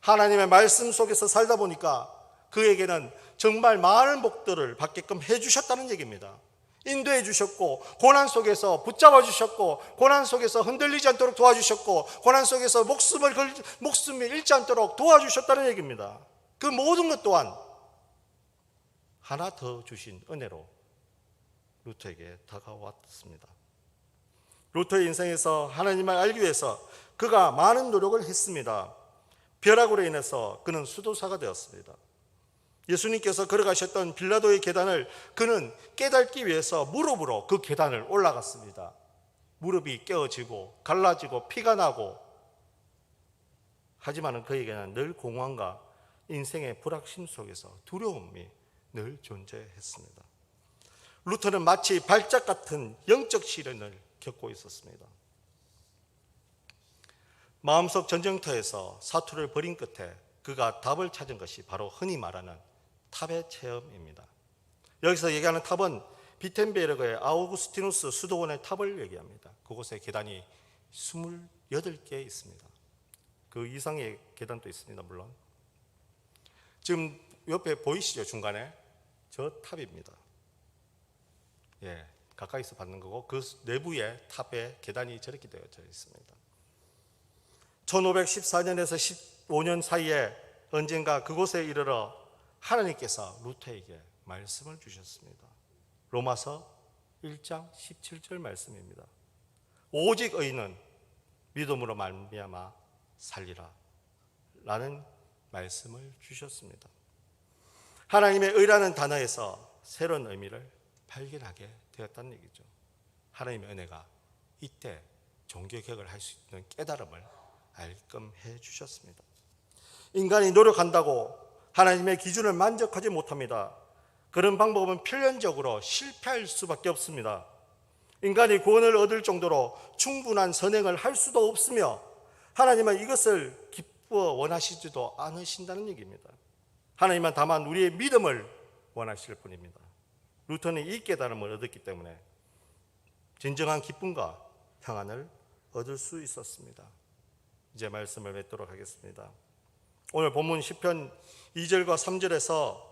하나님의 말씀 속에서 살다 보니까 그에게는 정말 많은 복들을 받게끔 해주셨다는 얘기입니다. 인도해 주셨고, 고난 속에서 붙잡아 주셨고, 고난 속에서 흔들리지 않도록 도와주셨고, 고난 속에서 목숨이 잃지 않도록 도와주셨다는 얘기입니다. 그 모든 것 또한 하나 더 주신 은혜로 루터에게 다가왔습니다. 루터의 인생에서 하나님을 알기 위해서 그가 많은 노력을 했습니다. 벼락으로 인해서 그는 수도사가 되었습니다. 예수님께서 걸어가셨던 빌라도의 계단을 그는 깨닫기 위해서 무릎으로 그 계단을 올라갔습니다. 무릎이 깨어지고 갈라지고 피가 나고, 하지만 그에게는 늘 공황과 인생의 불확신 속에서 두려움이 늘 존재했습니다. 루터는 마치 발작 같은 영적 시련을 겪고 있었습니다. 마음속 전쟁터에서 사투를 벌인 끝에 그가 답을 찾은 것이 바로 흔히 말하는 탑의 체험입니다. 여기서 얘기하는 탑은 비텐베르그의 아우구스티누스 수도원의 탑을 얘기합니다. 그곳에 계단이 28개 있습니다. 그 이상의 계단도 있습니다. 물론 지금 옆에 보이시죠? 중간에 저 탑입니다. 예, 가까이서 받는 거고, 그 내부에 탑에 계단이 저렇게 되어져 있습니다. 1514년에서 15년 사이에 언젠가 그곳에 이르러 하나님께서 루터에게 말씀을 주셨습니다. 로마서 1장 17절 말씀입니다. 오직 의인은 믿음으로 말미암아 살리라 라는 말씀을 주셨습니다. 하나님의 의라는 단어에서 새로운 의미를 발견하게 되었다는 얘기죠. 하나님의 은혜가 이때 종교개혁을 할 수 있는 깨달음을 알끔 해 주셨습니다. 인간이 노력한다고 하나님의 기준을 만족하지 못합니다. 그런 방법은 필연적으로 실패할 수밖에 없습니다. 인간이 구원을 얻을 정도로 충분한 선행을 할 수도 없으며 하나님은 이것을 기뻐 원하시지도 않으신다는 얘기입니다. 하나님은 다만 우리의 믿음을 원하실 뿐입니다. 루터는 이 깨달음을 얻었기 때문에 진정한 기쁨과 평안을 얻을 수 있었습니다. 이제 말씀을 맺도록 하겠습니다. 오늘 본문 시편 2절과 3절에서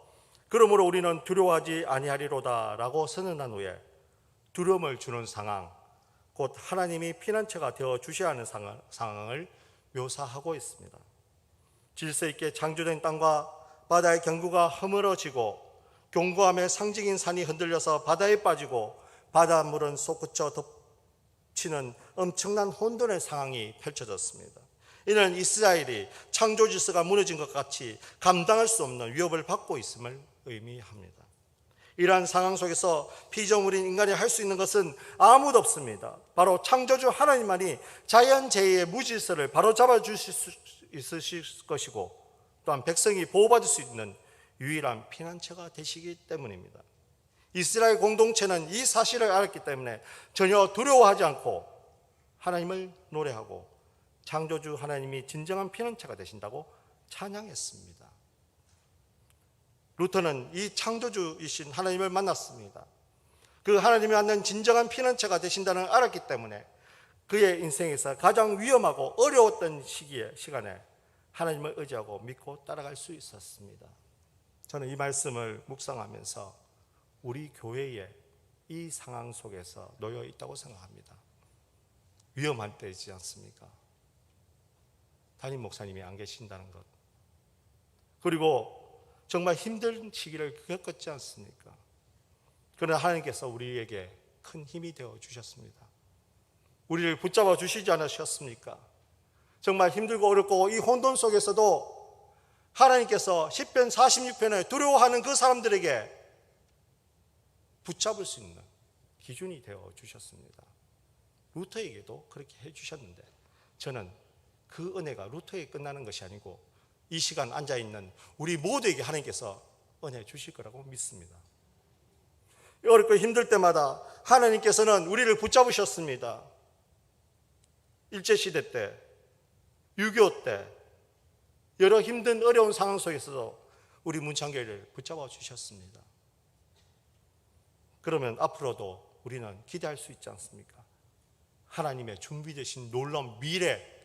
그러므로 우리는 두려워하지 아니하리로다 라고 선언한 후에 두려움을 주는 상황, 곧 하나님이 피난처가 되어 주셔야 하는 상황을 묘사하고 있습니다. 질서 있게 창조된 땅과 바다의 경구가 허물어지고 견고함의 상징인 산이 흔들려서 바다에 빠지고 바닷물은 솟구쳐 덮치는 엄청난 혼돈의 상황이 펼쳐졌습니다. 이는 이스라엘이 창조 질서가 무너진 것 같이 감당할 수 없는 위협을 받고 있음을 의미합니다. 이러한 상황 속에서 피조물인 인간이 할 수 있는 것은 아무도 없습니다. 바로 창조주 하나님만이 자연재해의 무질서를 바로잡아 주실 수 있으실 것이고 또한 백성이 보호받을 수 있는 유일한 피난처가 되시기 때문입니다. 이스라엘 공동체는 이 사실을 알았기 때문에 전혀 두려워하지 않고 하나님을 노래하고 창조주 하나님이 진정한 피난처가 되신다고 찬양했습니다. 루터는 이 창조주이신 하나님을 만났습니다. 그 하나님이 갖는 진정한 피난처가 되신다는 알았기 때문에 그의 인생에서 가장 위험하고 어려웠던 시간에 하나님을 의지하고 믿고 따라갈 수 있었습니다. 저는 이 말씀을 묵상하면서 우리 교회에 이 상황 속에서 놓여 있다고 생각합니다. 위험한 때이지 않습니까? 담임 목사님이 안 계신다는 것, 그리고 정말 힘든 시기를 겪었지 않습니까? 그러나 하나님께서 우리에게 큰 힘이 되어 주셨습니다. 우리를 붙잡아 주시지 않으셨습니까? 정말 힘들고 어렵고 이 혼돈 속에서도 하나님께서 시편 46편에 두려워하는 그 사람들에게 붙잡을 수 있는 기준이 되어 주셨습니다. 루터에게도 그렇게 해 주셨는데 저는 그 은혜가 루터에 끝나는 것이 아니고 이 시간 앉아있는 우리 모두에게 하나님께서 은혜 주실 거라고 믿습니다. 어렵고 힘들 때마다 하나님께서는 우리를 붙잡으셨습니다. 일제시대 때, 6.25 때, 여러 힘든 어려운 상황 속에서도 우리 문창교회를 붙잡아 주셨습니다. 그러면 앞으로도 우리는 기대할 수 있지 않습니까? 하나님의 준비되신 놀라운 미래,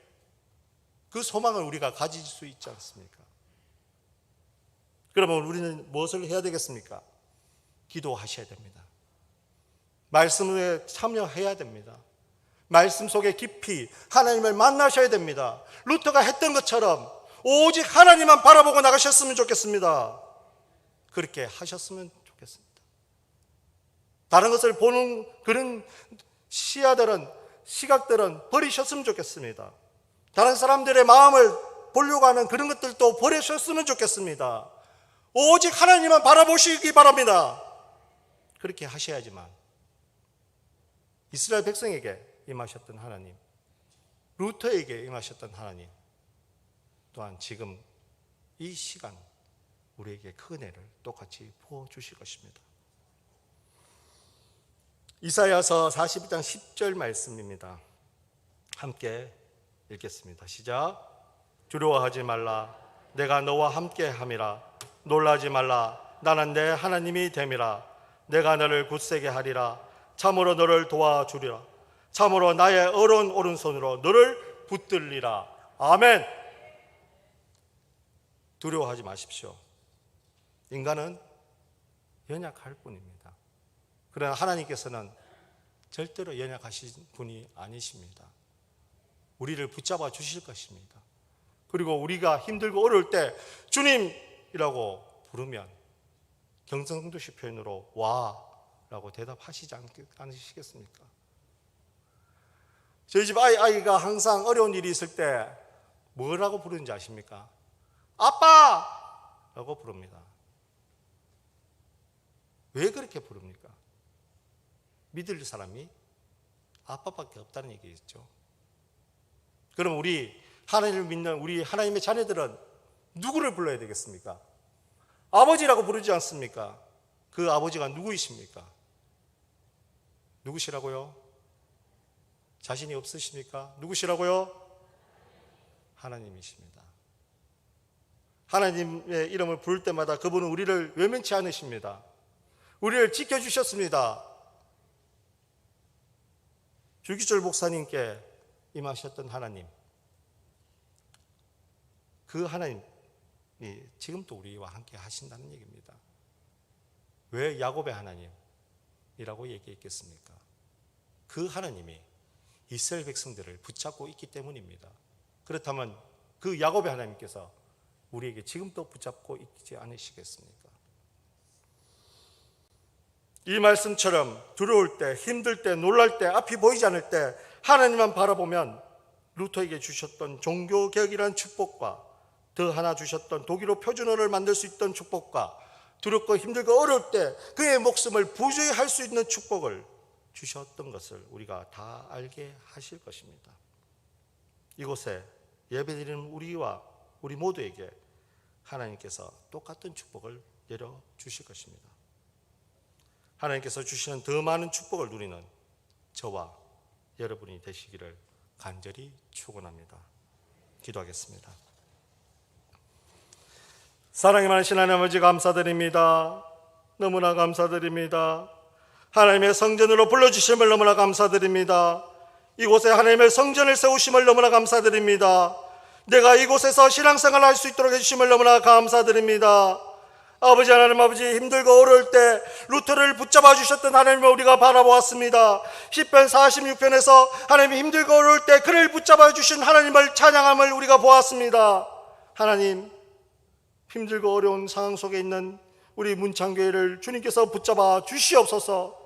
그 소망을 우리가 가질 수 있지 않습니까? 그러면 우리는 무엇을 해야 되겠습니까? 기도하셔야 됩니다. 말씀에 참여해야 됩니다. 말씀 속에 깊이 하나님을 만나셔야 됩니다. 루터가 했던 것처럼 오직 하나님만 바라보고 나가셨으면 좋겠습니다. 그렇게 하셨으면 좋겠습니다. 다른 것을 보는 그런 시각들은 버리셨으면 좋겠습니다. 다른 사람들의 마음을 보려고 하는 그런 것들도 버리셨으면 좋겠습니다. 오직 하나님만 바라보시기 바랍니다. 그렇게 하셔야지만 이스라엘 백성에게 임하셨던 하나님, 루터에게 임하셨던 하나님, 또한 지금 이 시간 우리에게 그 은혜를 똑같이 부어주실 것입니다. 이사야서 42장 10절 말씀입니다. 함께 읽겠습니다. 시작. 두려워하지 말라. 내가 너와 함께 함이라. 놀라지 말라. 나는 내 하나님이 됨이라. 내가 너를 굳세게 하리라. 참으로 너를 도와주리라. 참으로 나의 어려운 오른손으로 너를 붙들리라. 아멘. 두려워하지 마십시오. 인간은 연약할 뿐입니다. 그러나 하나님께서는 절대로 연약하신 분이 아니십니다. 우리를 붙잡아 주실 것입니다. 그리고 우리가 힘들고 어려울 때 주님이라고 부르면 경상도식 표현으로 와라고 대답하시지 않으시겠습니까? 저희 집 아이가 항상 어려운 일이 있을 때 뭐라고 부르는지 아십니까? 아빠라고 부릅니다. 왜 그렇게 부릅니까? 믿을 사람이 아빠밖에 없다는 얘기겠죠. 그럼 우리 하나님을 믿는 우리 하나님의 자녀들은 누구를 불러야 되겠습니까? 아버지라고 부르지 않습니까? 그 아버지가 누구이십니까? 누구시라고요? 자신이 없으십니까? 누구시라고요? 하나님이십니다. 하나님의 이름을 부를 때마다 그분은 우리를 외면치 않으십니다. 우리를 지켜주셨습니다. 주기철 목사님께 임하셨던 하나님, 그 하나님이 지금도 우리와 함께 하신다는 얘기입니다. 왜 야곱의 하나님이라고 얘기했겠습니까? 그 하나님이 이스라엘 백성들을 붙잡고 있기 때문입니다. 그렇다면 그 야곱의 하나님께서 우리에게 지금도 붙잡고 있지 않으시겠습니까? 이 말씀처럼 두려울 때, 힘들 때, 놀랄 때, 앞이 보이지 않을 때 하나님만 바라보면 루터에게 주셨던 종교개혁이라는 축복과 더 하나 주셨던 독일어 표준어를 만들 수 있던 축복과 두렵고 힘들고 어려울 때 그의 목숨을 부조히 할 수 있는 축복을 주셨던 것을 우리가 다 알게 하실 것입니다. 이곳에 예배드리는 우리와 우리 모두에게 하나님께서 똑같은 축복을 내려주실 것입니다. 하나님께서 주시는 더 많은 축복을 누리는 저와 여러분이 되시기를 간절히 축원합니다. 기도하겠습니다. 사랑이 많으신 하나님 아버지 감사드립니다. 너무나 감사드립니다. 하나님의 성전으로 불러주심을 너무나 감사드립니다. 이곳에 하나님의 성전을 세우심을 너무나 감사드립니다. 내가 이곳에서 신앙생활을 할 수 있도록 해주심을 너무나 감사드립니다. 아버지 하나님, 아버지 힘들고 어려울 때 루터를 붙잡아 주셨던 하나님을 우리가 바라보았습니다. 시편 46편에서 하나님이 힘들고 어려울 때 그를 붙잡아 주신 하나님을 찬양함을 우리가 보았습니다. 하나님, 힘들고 어려운 상황 속에 있는 우리 문창교회를 주님께서 붙잡아 주시옵소서.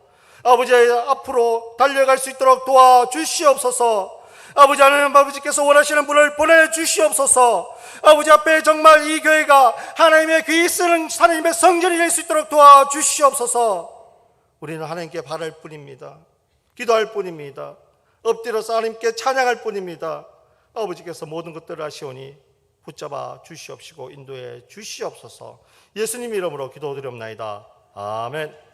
아버지, 앞으로 달려갈 수 있도록 도와주시옵소서. 아버지 하나님, 아버지께서 원하시는 분을 보내주시옵소서. 아버지 앞에 정말 이 교회가 하나님의 귀 쓰는 하나님의 성전이 될 수 있도록 도와주시옵소서. 우리는 하나님께 바랄 뿐입니다. 기도할 뿐입니다. 엎드려서 하나님께 찬양할 뿐입니다. 아버지께서 모든 것들을 아시오니 붙잡아 주시옵시고 인도해 주시옵소서. 예수님 이름으로 기도드리옵나이다. 아멘.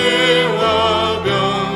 방패와 병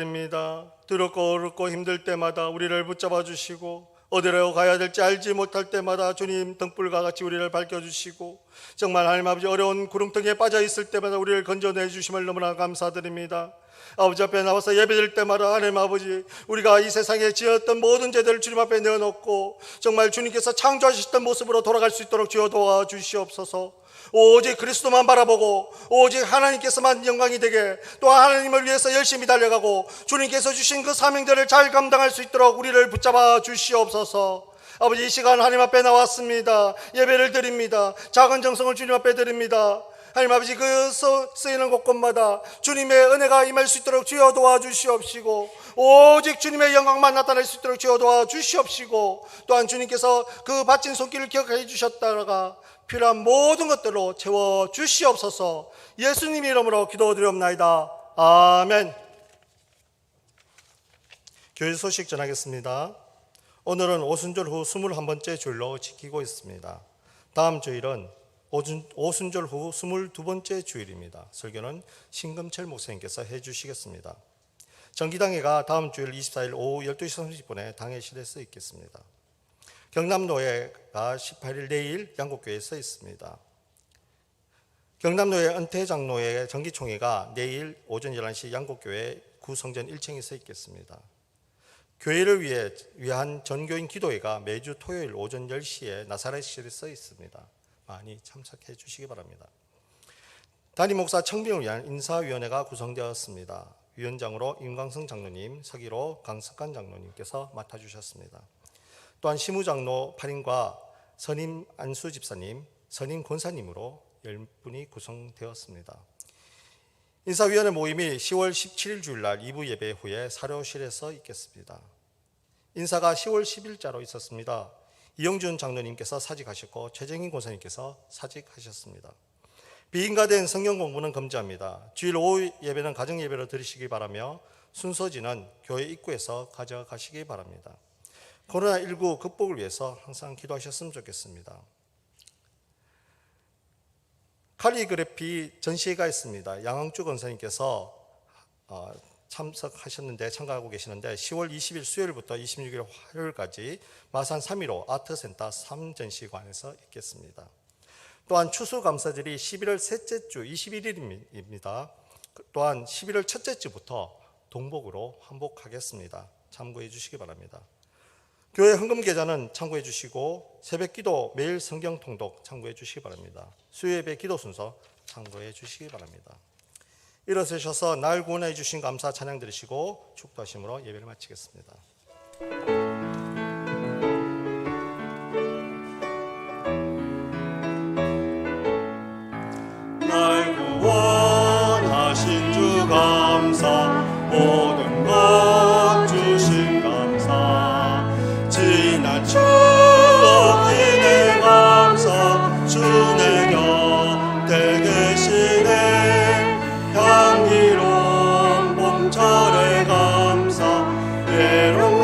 감사드립니다. 두렵고 어렵고 힘들 때마다 우리를 붙잡아 주시고 어디로 가야 될지 알지 못할 때마다 주님 등불과 같이 우리를 밝혀주시고 정말 하나님 아버지 어려운 구렁텅이에 빠져 있을 때마다 우리를 건져내 주심을 너무나 감사드립니다. 아버지 앞에 나와서 예배드릴 때마다 하나님 아버지 우리가 이 세상에 지었던 모든 죄들을 주님 앞에 내어놓고 정말 주님께서 창조하셨던 모습으로 돌아갈 수 있도록 주여 도와주시옵소서. 오직 그리스도만 바라보고 오직 하나님께서만 영광이 되게 또 하나님을 위해서 열심히 달려가고 주님께서 주신 그 사명들을 잘 감당할 수 있도록 우리를 붙잡아 주시옵소서. 아버지 이 시간 하나님 앞에 나왔습니다. 예배를 드립니다. 작은 정성을 주님 앞에 드립니다. 하나님 아버지 그 쓰이는 곳곳마다 주님의 은혜가 임할 수 있도록 주여 도와주시옵시고 오직 주님의 영광만 나타낼 수 있도록 주여 도와주시옵시고 또한 주님께서 그 바친 손길을 기억해 주셨다가 필요한 모든 것들로 채워주시옵소서. 예수님 이름으로 기도드리옵나이다. 아멘. 교회 소식 전하겠습니다. 오늘은 오순절 후 21번째 주일로 지키고 있습니다. 다음 주일은 오순절 후 22번째 주일입니다. 설교는 신금철 목사님께서 해주시겠습니다. 정기당회가 다음 주일 24일 오후 12시 30분에 당회실에 서 있겠습니다. 경남노회가 18일 내일 양곡교회에 서 있습니다. 경남노회 은퇴장로회 정기총회가 내일 오전 11시 양곡교회 구성전 1층에 서 있겠습니다. 교회를 위한 전교인 기도회가 매주 토요일 오전 10시에 나사렛실에 서 있습니다. 많이 참석해 주시기 바랍니다. 담임 목사 청빙을 위한 인사위원회가 구성되었습니다. 위원장으로 임광성 장로님, 서기로 강석관 장로님께서 맡아주셨습니다. 또한 시무장로 8인과 선임 안수 집사님, 선임 권사님으로 10분이 구성되었습니다. 인사위원회 모임이 10월 17일 주일날 2부 예배 후에 사료실에서 있겠습니다. 인사가 10월 10일자로 있었습니다. 이영준 장로님께서 사직하셨고 최정인 권사님께서 사직하셨습니다. 비인가된 성경 공부는 금지합니다. 주일 오후 예배는 가정 예배로 드리시기 바라며 순서지는 교회 입구에서 가져가시기 바랍니다. 코로나19 극복을 위해서 항상 기도하셨으면 좋겠습니다. 칼리그래피 전시회가 있습니다. 양황주 권사님께서 참가하고 계시는데 10월 20일 수요일부터 26일 화요일까지 마산 315 아트센터 3전시관에서 있겠습니다. 또한 추수감사절이 11월 셋째 주 21일입니다. 또한 11월 첫째 주부터 동복으로 환복하겠습니다. 참고해 주시기 바랍니다. 교회 헌금 계좌는 참고해 주시고 새벽기도 매일 성경 통독 참고해 주시기 바랍니다. 수요예배 기도 순서 참고해 주시기 바랍니다. 일어서셔서 날 구원해 주신 감사 찬양 드리시고 축도하심으로 예배를 마치겠습니다. 날 구원하신 주 감사 모든 것 주신 감사 지난 추억 인해 감사 주내 곁에 계시네 향기로운 봄철의 감사 외로운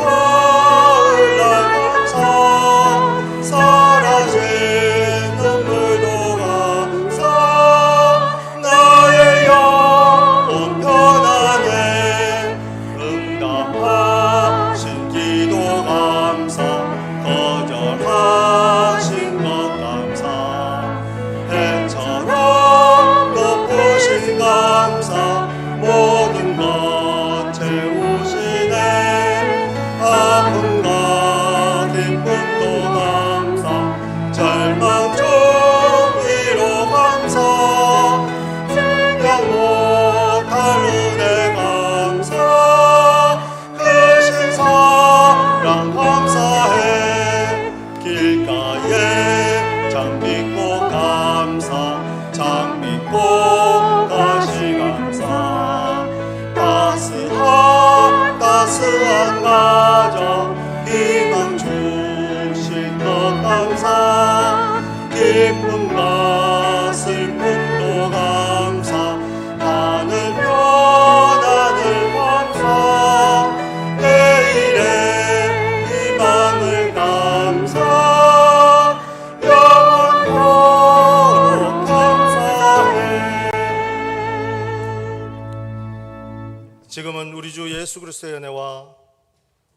예수 그리스도의 은혜와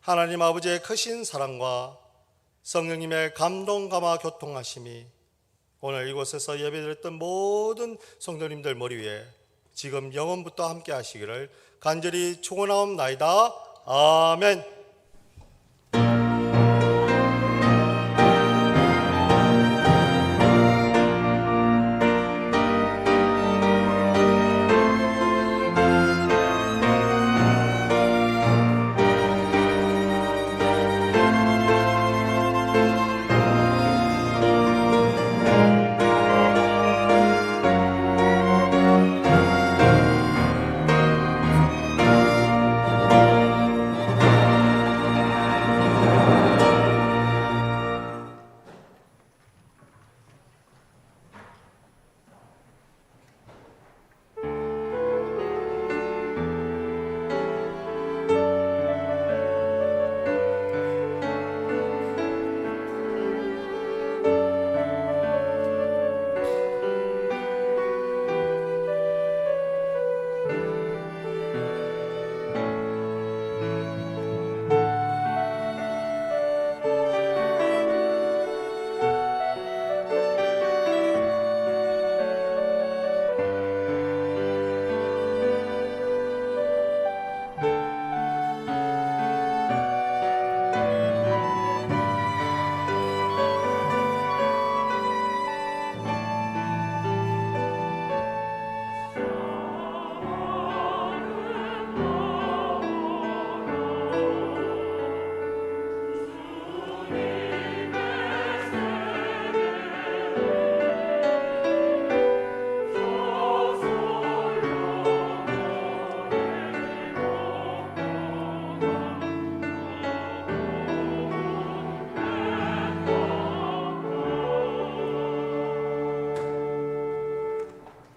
하나님 아버지의 크신 사랑과 성령님의 감동 감화 교통하심이 오늘 이곳에서 예배드렸던 모든 성도님들 머리 위에 지금 영원부터 함께 하시기를 간절히 축원하옵나이다. 아멘.